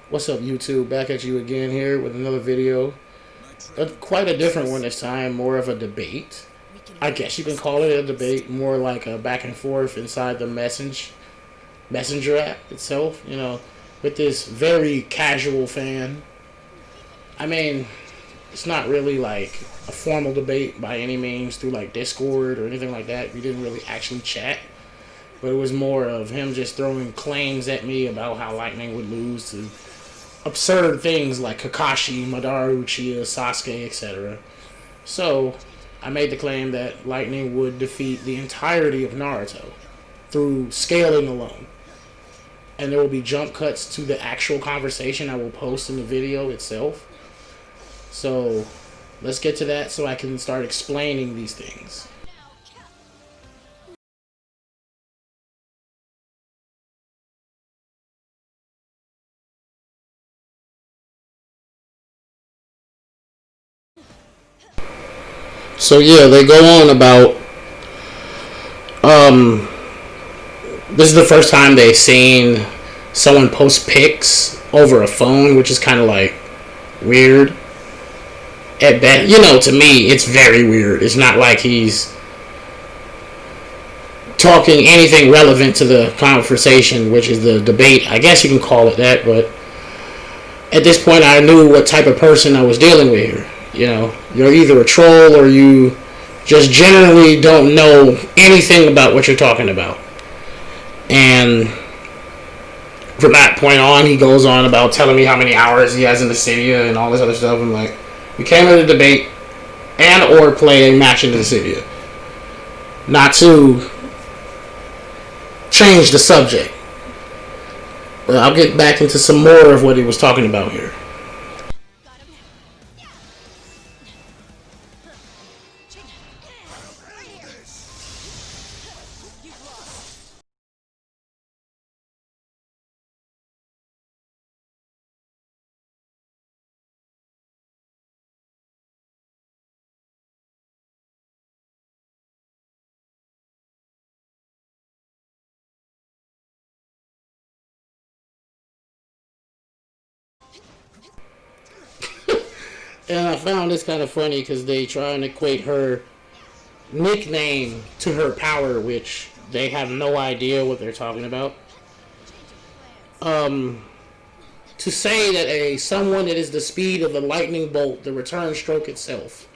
What's up, YouTube? Back at you again here with another video. Quite a different one this time, more of a debate. I guess you can call it a debate, more like a back and forth inside the messenger app itself, with this very casual fan. I mean, it's not really like a formal debate by any means through like Discord or anything like that. We didn't really actually chat, but it was more of him just throwing claims at me about how Lightning would lose to absurd things like Kakashi, Madara Uchiha, Sasuke, etc. So, I made the claim that Lightning would defeat the entirety of Naruto through scaling alone. And there will be jump cuts to the actual conversation I will post in the video itself. So, let's get to that so I can start explaining these things. So yeah, they go on about um this is the first time they've seen someone post pics over a phone, which is kind of like weird. At best, to me, it's very weird. It's not like he's talking anything relevant to the conversation, which is the debate. I guess you can call it that, but at this point, I knew what type of person I was dealing with here. You're either a troll or you just generally don't know anything about what you're talking about. And from that point on, he goes on about telling me how many hours he has in the city and all this other stuff. I'm like, we came to the debate and or play a match in the city, not to change the subject. But I'll get back into some more of what he was talking about here. And I found this kind of funny because they try and equate her nickname to her power, which they have no idea what they're talking about. To say that a someone that is the speed of the lightning bolt, the return stroke itself,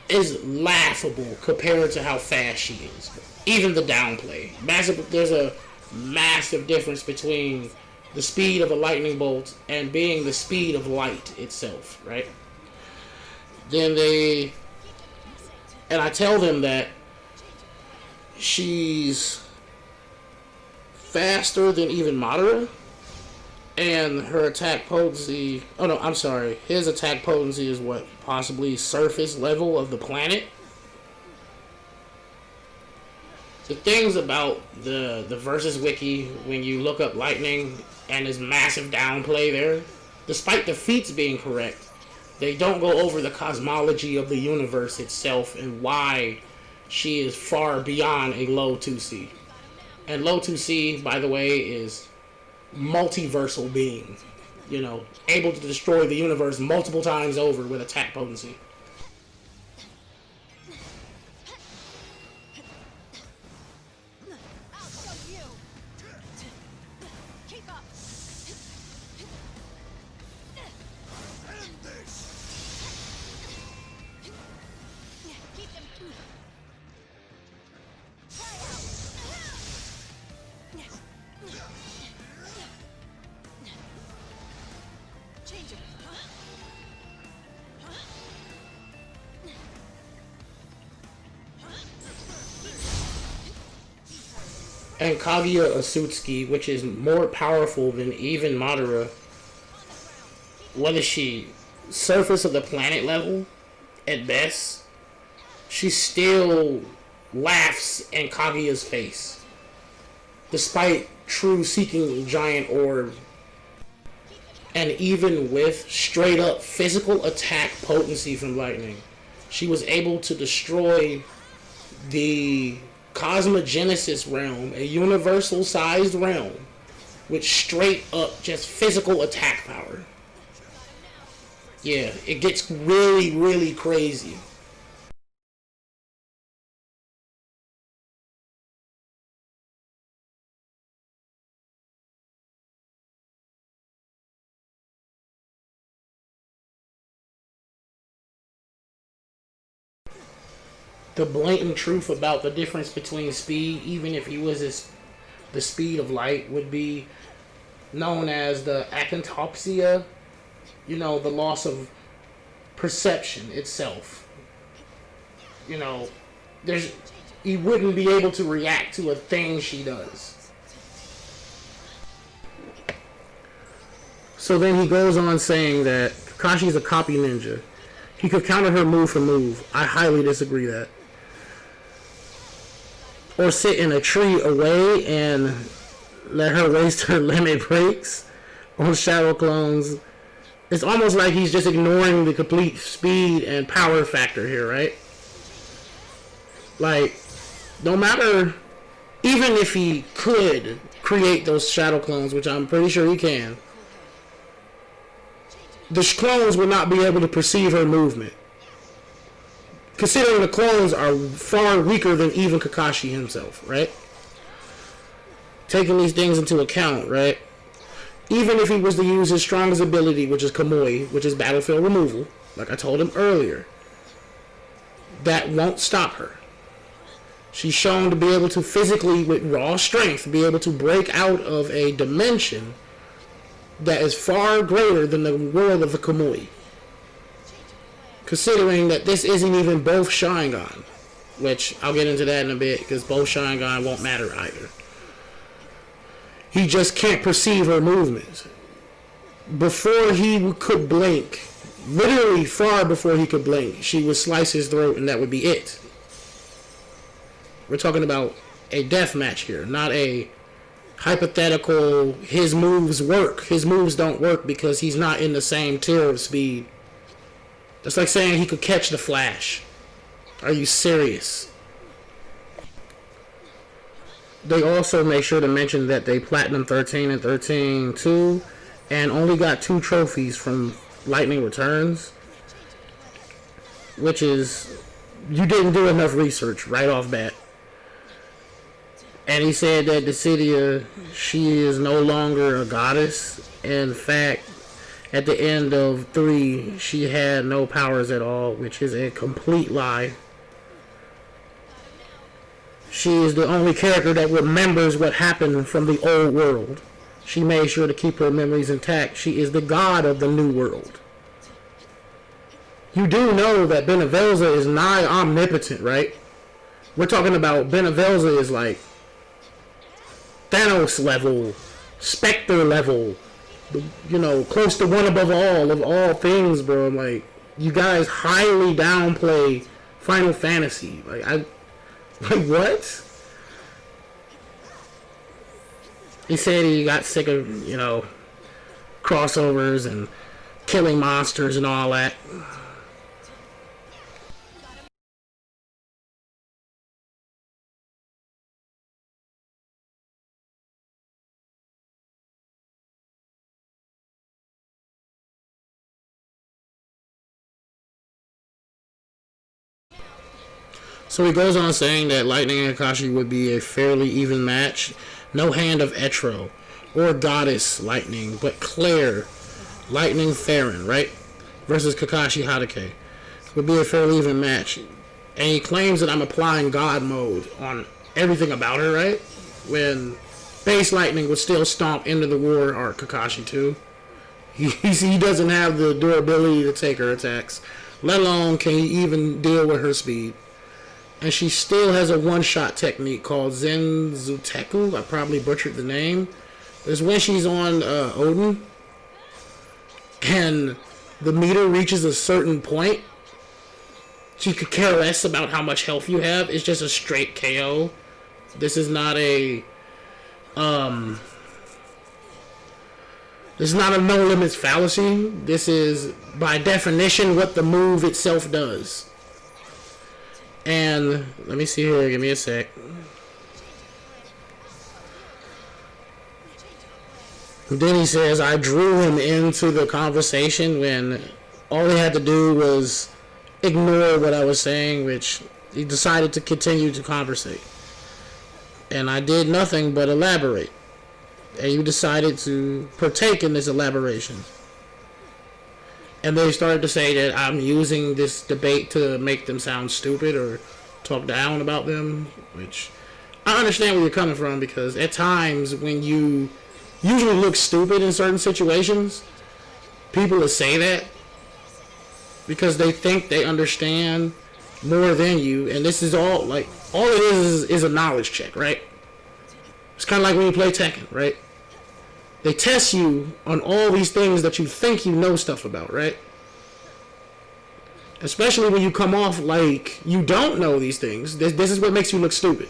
is laughable compared to how fast she is. Even the downplay, massive. There's a massive difference between the speed of a lightning bolt and being the speed of light itself, right? Then and I tell them that she's faster than even Madara, and her attack potency. Oh no, I'm sorry. His attack potency is what, possibly surface level of the planet. The things about the versus wiki when you look up lightning and his massive downplay there, despite the feats being correct, they don't go over the cosmology of the universe itself and why she is far beyond a low 2C. And low 2C, by the way, is multiversal being. Able to destroy the universe multiple times over with attack potency. And Kaguya Asutsuki, which is more powerful than even Madara. What is she? Surface of the planet level, at best. She still laughs in Kaguya's face, despite true seeking giant orb. And even with straight up physical attack potency from lightning, she was able to destroy the Cosmogenesis realm, a universal sized realm, with straight up just physical attack power. Yeah, it gets really, really crazy. The blatant truth about the difference between speed, even if he was the speed of light, would be known as the acantopsia, the loss of perception itself. You know, there's he wouldn't be able to react to a thing she does. So then he goes on saying that Kakashi's a copy ninja. He could counter her move for move. I highly disagree that. Or sit in a tree away and let her waste her limit breaks on shadow clones. It's almost like he's just ignoring the complete speed and power factor here, right? Like, no matter, even if he could create those shadow clones, which I'm pretty sure he can, the clones would not be able to perceive her movement. Considering the clones are far weaker than even Kakashi himself, right? Taking these things into account, right? Even if he was to use his strongest ability, which is Kamui, which is battlefield removal, like I told him earlier, that won't stop her. She's shown to be able to physically, with raw strength, be able to break out of a dimension that is far greater than the world of the Kamui. Considering that this isn't even both Sharingan, which I'll get into that in a bit, because both Sharingan won't matter either. He just can't perceive her movements. Before he could blink, literally far before he could blink, she would slice his throat and that would be it. We're talking about a death match here, not a hypothetical, his moves work. His moves don't work because he's not in the same tier of speed. That's like saying he could catch the Flash. Are you serious? They also make sure to mention that they Platinum 13 and 13 too, and only got 2 trophies from Lightning Returns, which is, you didn't do enough research right off bat. And he said that Dissidia, she is no longer a goddess. In fact, at the end of 3, she had no powers at all, which is a complete lie. She is the only character that remembers what happened from the old world. She made sure to keep her memories intact. She is the god of the new world. You do know that Benevelza is nigh omnipotent, right? We're talking about Benevelza is like Thanos level, Spectre level, close to one above all of all things, bro. Like, you guys highly downplay Final Fantasy. Like, what? He said he got sick of, crossovers and killing monsters and all that. So he goes on saying that Lightning and Kakashi would be a fairly even match. No hand of Etro or Goddess Lightning, but Claire Lightning Theron, right? Versus Kakashi Hatake. Would be a fairly even match. And he claims that I'm applying God mode on everything about her, right? When Base Lightning would still stomp into the War Art Kakashi too. He doesn't have the durability to take her attacks, let alone can he even deal with her speed. And she still has a one-shot technique called Zenzuteku. I probably butchered the name. It's when she's on Odin, and the meter reaches a certain point. She could care less about how much health you have. It's just a straight KO. This is not a this is not a no limits fallacy. This is by definition what the move itself does. And let me see here, give me a sec. Then he says, I drew him into the conversation when all he had to do was ignore what I was saying, which he decided to continue to conversate. And I did nothing but elaborate. And you decided to partake in this elaboration. And they started to say that I'm using this debate to make them sound stupid or talk down about them, which I understand where you're coming from, because at times when you usually look stupid in certain situations, people will say that because they think they understand more than you, and this is all it is a knowledge check, right? It's kind of like when you play Tekken, right? They test you on all these things that you think you know stuff about, right? Especially when you come off like you don't know these things. This is what makes you look stupid.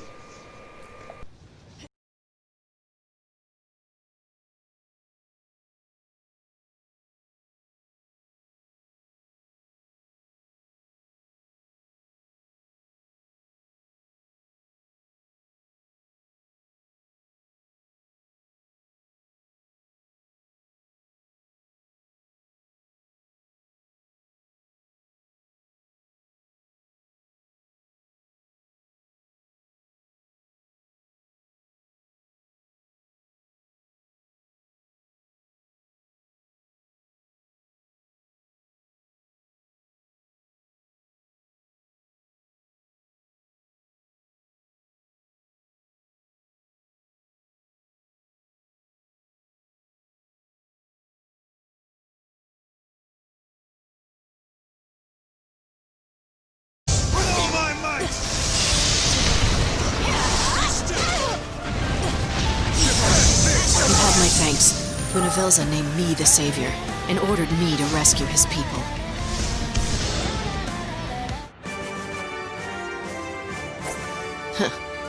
You have my thanks. Buenavelza named me the savior and ordered me to rescue his people.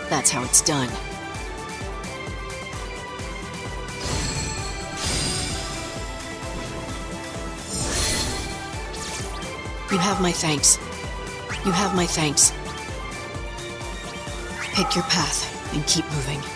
That's how it's done. You have my thanks. You have my thanks. Pick your path and keep moving.